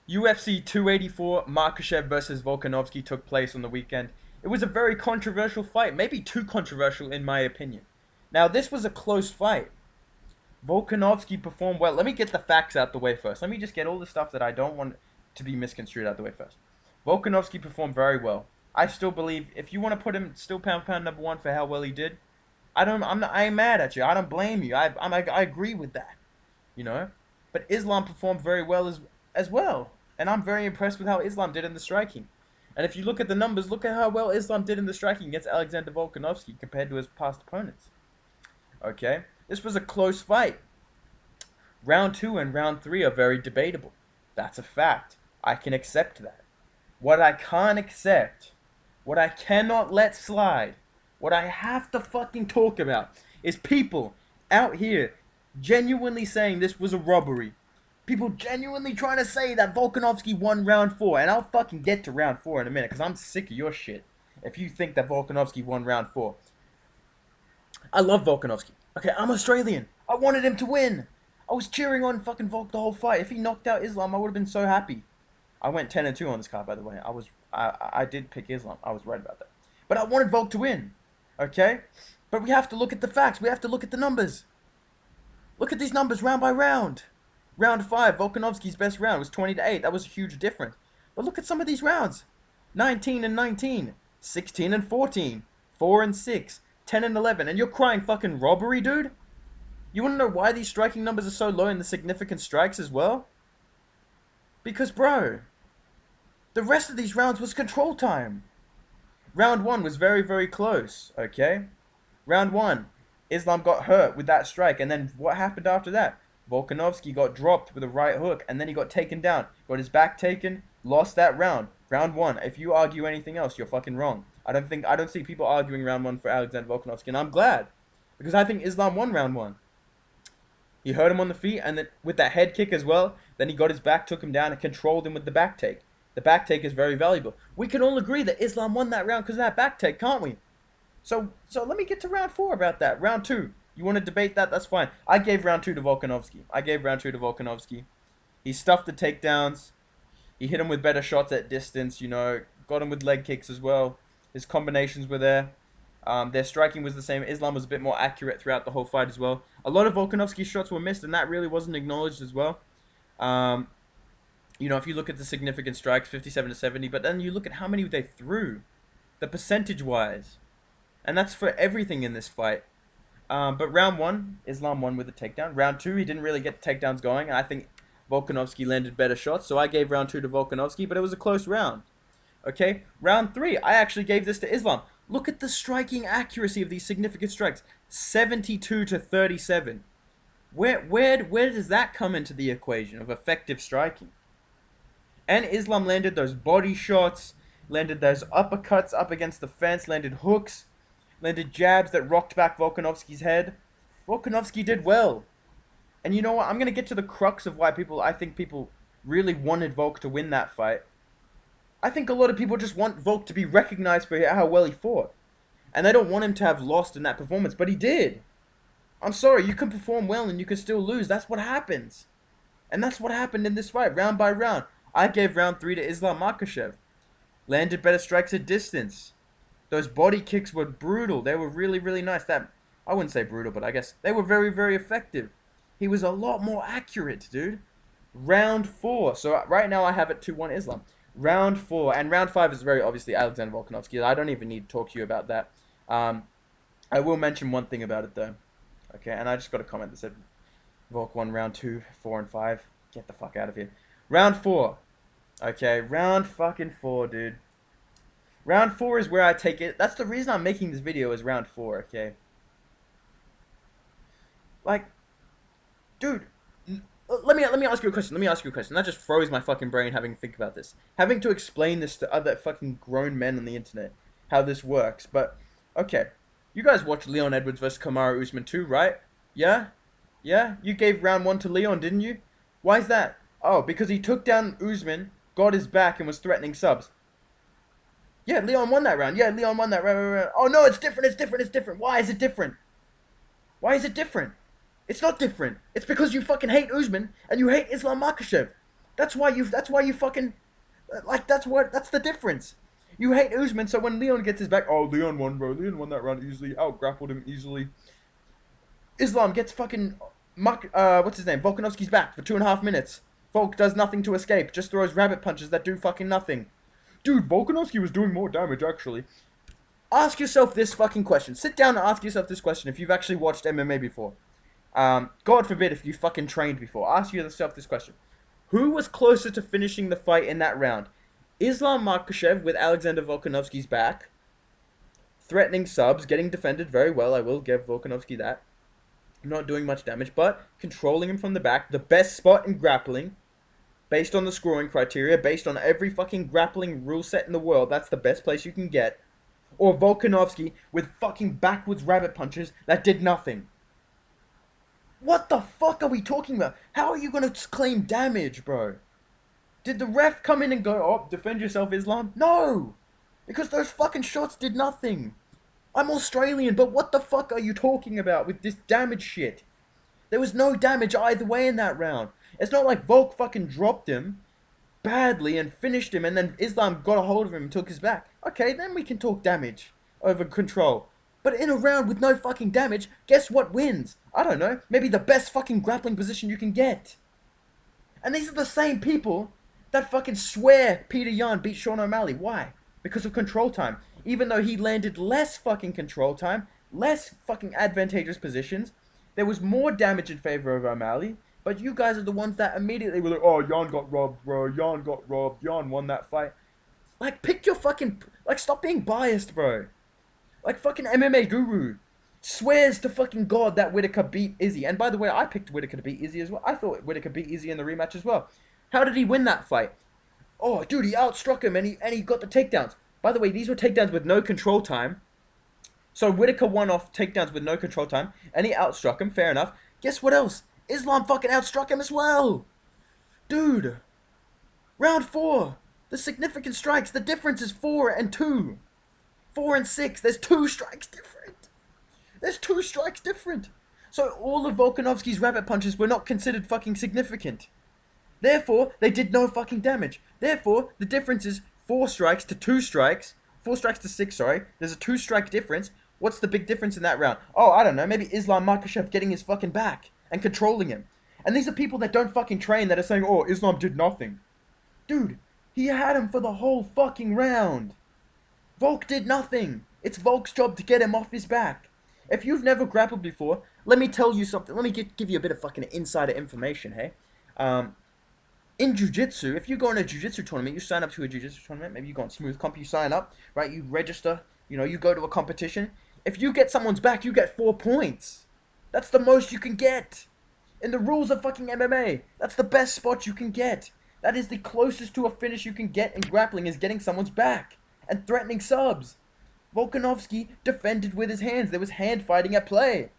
UFC 284 Makhachev versus Volkanovski took place on the weekend. It was a very controversial fight, maybe too controversial in my opinion. Now, this was a close fight. Volkanovski performed well. Let me get the facts out the way first. Let me just get all the stuff that I don't want to be misconstrued out the way first. Volkanovski performed very well. I still believe if you want to put him still pound for pound number one for how well he did, I ain't mad at you. I don't blame you. I agree with that. You know, but Islam performed very well as well, and I'm very impressed with how Islam did in the striking. And if you look at the numbers, look at how well Islam did in the striking against Alexander Volkanovski compared to his past opponents. Okay, this was a close fight. Round 2 and round 3 are very debatable. That's a fact. I can accept that. What I can't accept, what I cannot let slide, what I have to fucking talk about is people out here genuinely saying this was a robbery. People genuinely trying to say that Volkanovski won round 4. And I'll fucking get to round 4 in a minute because I'm sick of your shit if you think that Volkanovski won round 4. I love Volkanovski. Okay, I'm Australian. I wanted him to win. I was cheering on fucking Volk the whole fight. If he knocked out Islam, I would have been so happy. I went 10-2 on this card, by the way. I did pick Islam. I was right about that. But I wanted Volk to win. Okay? But we have to look at the facts. We have to look at the numbers. Look at these numbers round by round. Round 5, Volkanovski's best round was 20-8. That was a huge difference. But look at some of these rounds. 19-19, 16-14, 4-6, 10-11. And you're crying fucking robbery, dude? You want to know why these striking numbers are so low in the significant strikes as well? Because, bro, the rest of these rounds was control time. Round 1 was very, very close, okay? Round 1, Islam got hurt with that strike, and then what happened after that? Volkanovski got dropped with a right hook, and then he got taken down. Got his back taken, lost that round. Round 1. If you argue anything else, you're fucking wrong. I don't see people arguing round 1 for Alexander Volkanovski, and I'm glad. Because I think Islam won round 1. He hurt him on the feet, and then with that head kick as well, then he got his back, took him down, and controlled him with the back take. The back take is very valuable. We can all agree that Islam won that round because of that back take, can't we? So let me get to round 4 about that. Round 2. You want to debate that? That's fine. I gave round 2 to Volkanovski. He stuffed the takedowns. He hit him with better shots at distance, you know. Got him with leg kicks as well. His combinations were there. Their striking was the same. Islam was a bit more accurate throughout the whole fight as well. A lot of Volkanovski's shots were missed, and that really wasn't acknowledged as well. You know, if you look at the significant strikes, 57-70, but then you look at how many they threw, the percentage-wise. And that's for everything in this fight. But round 1, Islam won with a takedown. Round 2, he didn't really get the takedowns going. I think Volkanovski landed better shots, so I gave round 2 to Volkanovski, but it was a close round. Okay, round 3, I actually gave this to Islam. Look at the striking accuracy of these significant strikes. 72-37. Where does that come into the equation of effective striking? And Islam landed those body shots, landed those uppercuts up against the fence, landed hooks, landed jabs that rocked back Volkanovski's head. Volkanovski did well. And you know what? I'm going to get to the crux of why I think people really wanted Volk to win that fight. I think a lot of people just want Volk to be recognized for how well he fought. And they don't want him to have lost in that performance, but he did. I'm sorry, you can perform well and you can still lose. That's what happens. And that's what happened in this fight, round by round. I gave round 3 to Islam Makhachev. Landed better strikes at distance. Those body kicks were brutal. They were really, really nice. I wouldn't say brutal, but I guess they were very, very effective. He was a lot more accurate, dude. Round 4. So right now I have it 2-1 Islam. Round 4. And round 5 is very obviously Alexander Volkanovski. I don't even need to talk to you about that. I will mention one thing about it, though. Okay, and I just got a comment that said Volk won round 2, 4, and 5. Get the fuck out of here. Round 4. Okay, round fucking 4, dude. Round 4 is where I take it. That's the reason I'm making this video is round 4, okay? Like, dude, let me ask you a question. That just froze my fucking brain having to think about this. Having to explain this to other fucking grown men on the internet, how this works. But, okay, you guys watched Leon Edwards versus Kamaru Usman 2, right? Yeah? Yeah? You gave round 1 to Leon, didn't you? Why is that? Oh, because he took down Usman, got his back, and was threatening subs. Yeah, Leon won that round. Oh, no, it's different. Why is it different? It's not different. It's because you fucking hate Usman and you hate Islam Makhachev. That's why you fucking like. That's the difference. You hate Usman, so when Leon gets his back, oh, Leon won, bro. Leon won that round easily. Out grappled him easily. Islam gets fucking what's his name? Volkanovski's back for 2.5 minutes. Volk does nothing to escape, just throws rabbit punches that do fucking nothing. Dude, Volkanovski was doing more damage actually. Ask yourself this fucking question. Sit down and ask yourself this question if you've actually watched MMA before. God forbid if you fucking trained before. Ask yourself this question. Who was closer to finishing the fight in that round? Islam Makhachev with Alexander Volkanovski's back, threatening subs, getting defended very well. I will give Volkanovski that. Not doing much damage, but controlling him from the back. The best spot in grappling, based on the scoring criteria, based on every fucking grappling rule set in the world. That's the best place you can get. Or Volkanovski with fucking backwards rabbit punches that did nothing. What the fuck are we talking about? How are you gonna claim damage, bro? Did the ref come in and go, oh, defend yourself, Islam? No! Because those fucking shots did nothing. I'm Australian, but what the fuck are you talking about with this damage shit? There was no damage either way in that round. It's not like Volk fucking dropped him badly and finished him and then Islam got a hold of him and took his back. Okay, then we can talk damage over control. But in a round with no fucking damage, guess what wins? I don't know, maybe the best fucking grappling position you can get. And these are the same people that fucking swear Peter Yan beat Sean O'Malley. Why? Because of control time. Even though he landed less fucking control time, less fucking advantageous positions, there was more damage in favor of O'Malley. But you guys are the ones that immediately were like, oh, Yan got robbed, bro. Yan got robbed. Yan won that fight. Like, pick your fucking... Like, stop being biased, bro. Like, fucking MMA Guru swears to fucking God that Whittaker beat Izzy. And by the way, I picked Whittaker to beat Izzy as well. I thought Whittaker beat Izzy in the rematch as well. How did he win that fight? Oh, dude, he outstruck him and he got the takedowns. By the way, these were takedowns with no control time. So Whittaker won off takedowns with no control time. And he outstruck him, fair enough. Guess what else? Islam fucking outstruck him as well. Dude. Round 4. The significant strikes. The difference is 4 and 2. 4 and 6. There's 2 strikes different. There's 2 strikes different. So all of Volkanovski's rabbit punches were not considered fucking significant. Therefore, they did no fucking damage. Therefore, the difference is 4 strikes to 2 strikes. 4 strikes to 6, sorry. There's a 2 strike difference. What's the big difference in that round? Oh, I don't know. Maybe Islam Makhachev getting his fucking back and controlling him. And these are people that don't fucking train that are saying, oh, Islam did nothing. Dude, he had him for the whole fucking round. Volk did nothing. It's Volk's job to get him off his back. If you've never grappled before, let me tell you something. Let me give you a bit of fucking insider information, hey? In jiu-jitsu, if you go on a jiu-jitsu tournament, you sign up to a jiu-jitsu tournament, maybe you go on Smooth Comp, you sign up, right? You register, you go to a competition. If you get someone's back, you get 4 points. That's the most you can get. In the rules of fucking MMA, that's the best spot you can get. That is the closest to a finish you can get in grappling, is getting someone's back and threatening subs. Volkanovski defended with his hands. There was hand fighting at play.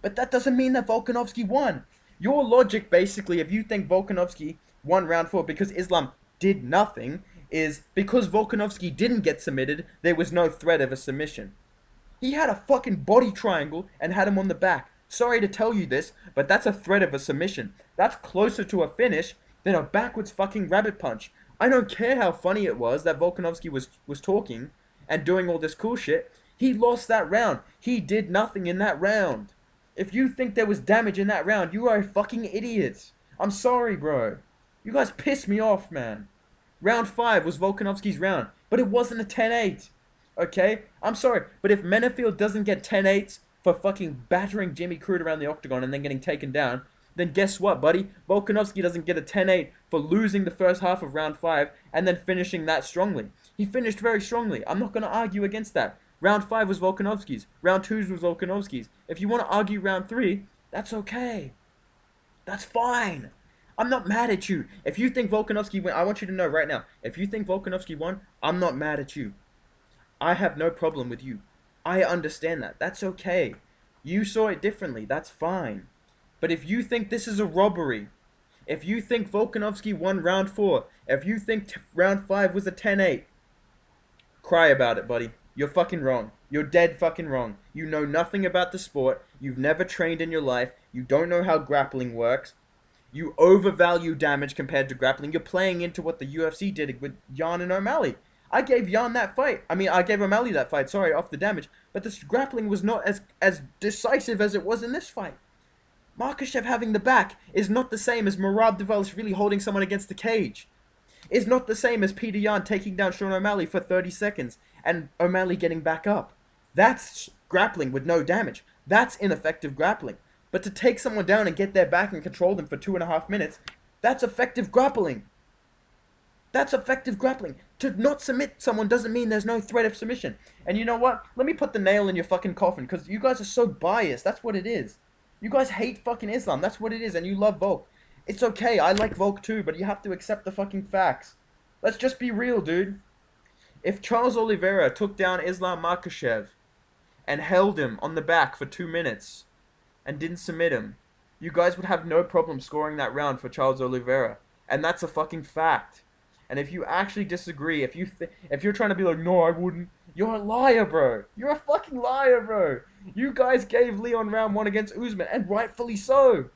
But that doesn't mean that Volkanovski won. Your logic, basically, if you think Volkanovski won round 4 because Islam did nothing, is because Volkanovski didn't get submitted, there was no threat of a submission. He had a fucking body triangle and had him on the back. Sorry to tell you this, but that's a threat of a submission. That's closer to a finish than a backwards fucking rabbit punch. I don't care how funny it was that Volkanovski was talking and doing all this cool shit. He lost that round. He did nothing in that round. If you think there was damage in that round, you are a fucking idiot. I'm sorry, bro. You guys piss me off, man. Round 5 was Volkanovski's round, but it wasn't a 10-8. Okay? I'm sorry, but if Menefield doesn't get 10-8s for fucking battering Jimmy Crude around the octagon and then getting taken down, then guess what, buddy? Volkanovski doesn't get a 10-8 for losing the first half of round 5 and then finishing that strongly. He finished very strongly. I'm not going to argue against that. Round 5 was Volkanovski's. Round 2 was Volkanovski's. If you want to argue round 3, that's okay. That's fine. I'm not mad at you. If you think Volkanovski won, I want you to know right now, if you think Volkanovski won, I'm not mad at you. I have no problem with you. I understand that. That's okay. You saw it differently. That's fine. But if you think this is a robbery, if you think Volkanovski won round 4, if you think round 5 was a 10-8, cry about it, buddy. You're fucking wrong. You're dead fucking wrong. You know nothing about the sport. You've never trained in your life. You don't know how grappling works. You overvalue damage compared to grappling. You're playing into what the UFC did with Jan and O'Malley. I gave Jan that fight. I gave O'Malley that fight, sorry, off the damage. But this grappling was not as decisive as it was in this fight. Makhachev having the back is not the same as Merab Dvalishvili holding someone against the cage. It's not the same as Peter Yan taking down Sean O'Malley for 30 seconds and O'Malley getting back up. That's grappling with no damage. That's ineffective grappling. But to take someone down and get their back and control them for 2.5 minutes, that's effective grappling. That's effective grappling. To not submit someone doesn't mean there's no threat of submission. And you know what? Let me put the nail in your fucking coffin, because you guys are so biased. That's what it is. You guys hate fucking Islam. That's what it is. And you love Volk. It's okay. I like Volk too, but you have to accept the fucking facts. Let's just be real, dude. If Charles Oliveira took down Islam Makhachev and held him on the back for 2 minutes and didn't submit him, you guys would have no problem scoring that round for Charles Oliveira. And that's a fucking fact. And if you actually disagree, if you're trying to be like, no, I wouldn't, you're a liar, bro. You're a fucking liar, bro. You guys gave Leon round 1 against Usman, and rightfully so.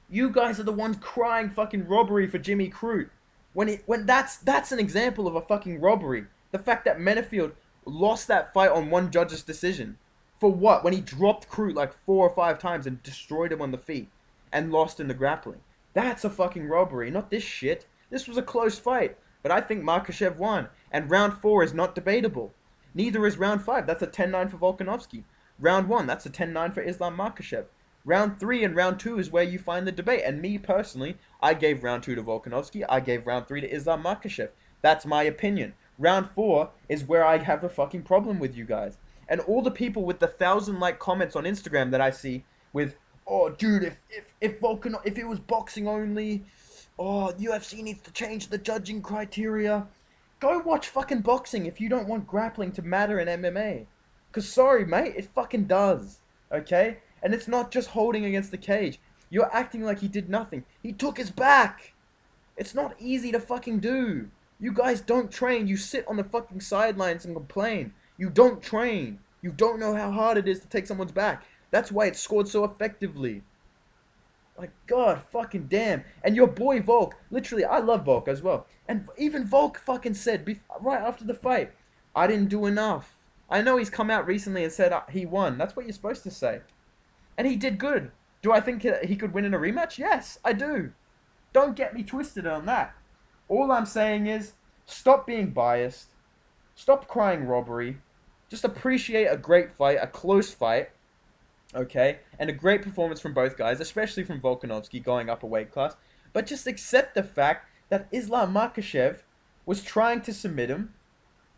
You guys are the ones crying fucking robbery for Jimmy Crute. When that's an example of a fucking robbery. The fact that Menefield lost that fight on one judge's decision. For what? When he dropped Crute like 4 or 5 times and destroyed him on the feet and lost in the grappling. That's a fucking robbery, not this shit. This was a close fight, but I think Makhachev won, and round 4 is not debatable. Neither is round 5. That's a 10-9 for Volkanovski. Round 1, that's a 10-9 for Islam Makhachev. Round 3 and round 2 is where you find the debate. And me personally, I gave round 2 to Volkanovski. I gave round 3 to Islam Makhachev. That's my opinion. Round 4 is where I have a fucking problem with you guys. And all the people with the 1,000 like comments on Instagram that I see with, oh dude, if it was boxing only, oh, UFC needs to change the judging criteria. Go watch fucking boxing if you don't want grappling to matter in MMA. Cause sorry, mate, it fucking does. Okay? And it's not just holding against the cage. You're acting like he did nothing. He took his back. It's not easy to fucking do. You guys don't train. You sit on the fucking sidelines and complain. You don't train. You don't know how hard it is to take someone's back. That's why it scored so effectively. Like, God fucking damn. And your boy Volk, literally, I love Volk as well. And even Volk fucking said, right after the fight, I didn't do enough. I know he's come out recently and said he won. That's what you're supposed to say. And he did good. Do I think he could win in a rematch? Yes, I do. Don't get me twisted on that. All I'm saying is, stop being biased. Stop crying robbery. Just appreciate a great fight, a close fight. Okay? And a great performance from both guys, especially from Volkanovski going up a weight class. But just accept the fact that Islam Makhachev was trying to submit him.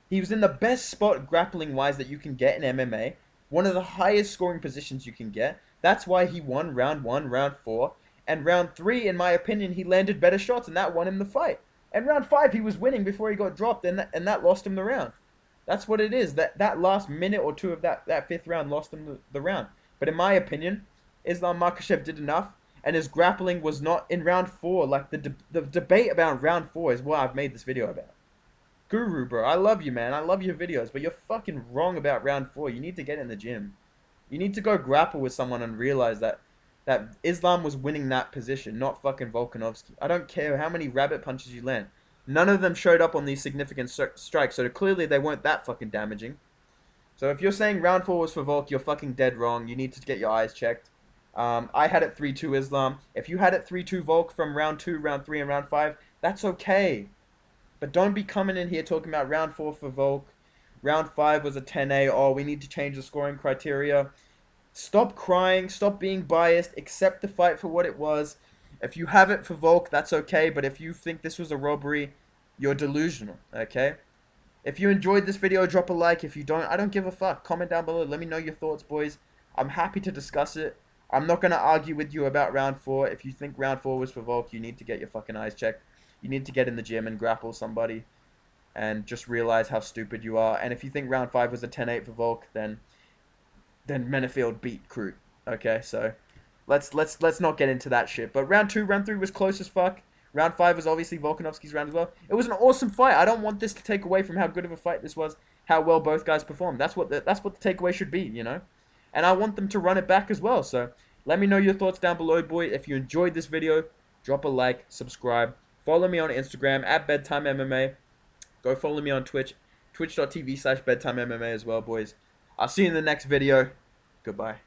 He was in the best spot grappling-wise that you can get in MMA. One of the highest scoring positions you can get. That's why he won round 1, round 4. And round 3, in my opinion, he landed better shots, and that won him the fight. And round 5, he was winning before he got dropped, and that lost him the round. That's what it is. That last minute or two of that 5th round lost him the round. But in my opinion, Islam Makhachev did enough, and his grappling was not in round 4. Like, the debate about round 4 is what I've made this video about. Guru, bro, I love you, man. I love your videos, but you're fucking wrong about round 4. You need to get in the gym. You need to go grapple with someone and realize that Islam was winning that position, not fucking Volkanovski. I don't care how many rabbit punches you land. None of them showed up on these significant strikes, so clearly they weren't that fucking damaging. So if you're saying round 4 was for Volk, you're fucking dead wrong. You need to get your eyes checked. I had it 3-2 Islam. If you had it 3-2 Volk from round 2, round 3, and round 5, that's okay. But don't be coming in here talking about round 4 for Volk. Round 5 was a 10-A. Oh, we need to change the scoring criteria. Stop crying. Stop being biased. Accept the fight for what it was. If you have it for Volk, that's okay. But if you think this was a robbery, you're delusional, okay? If you enjoyed this video, drop a like. If you don't, I don't give a fuck. Comment down below. Let me know your thoughts, boys. I'm happy to discuss it. I'm not going to argue with you about round 4. If you think round 4 was for Volk, you need to get your fucking eyes checked. You need to get in the gym and grapple somebody and just realize how stupid you are. And if you think round 5 was a 10-8 for Volk, then Menefield beat Crute. Okay, so let's not get into that shit. But round 2, round 3 was close as fuck. Round 5 was obviously Volkanovski's round as well. It was an awesome fight. I don't want this to take away from how good of a fight this was, how well both guys performed. That's what the takeaway should be, you know? And I want them to run it back as well. So Let me know your thoughts down below, boy. If you enjoyed this video, drop a like, subscribe. Follow me on Instagram at Bedtime MMA. Go follow me on Twitch, twitch.tv/bedtimemma as well, boys. I'll see you in the next video. Goodbye.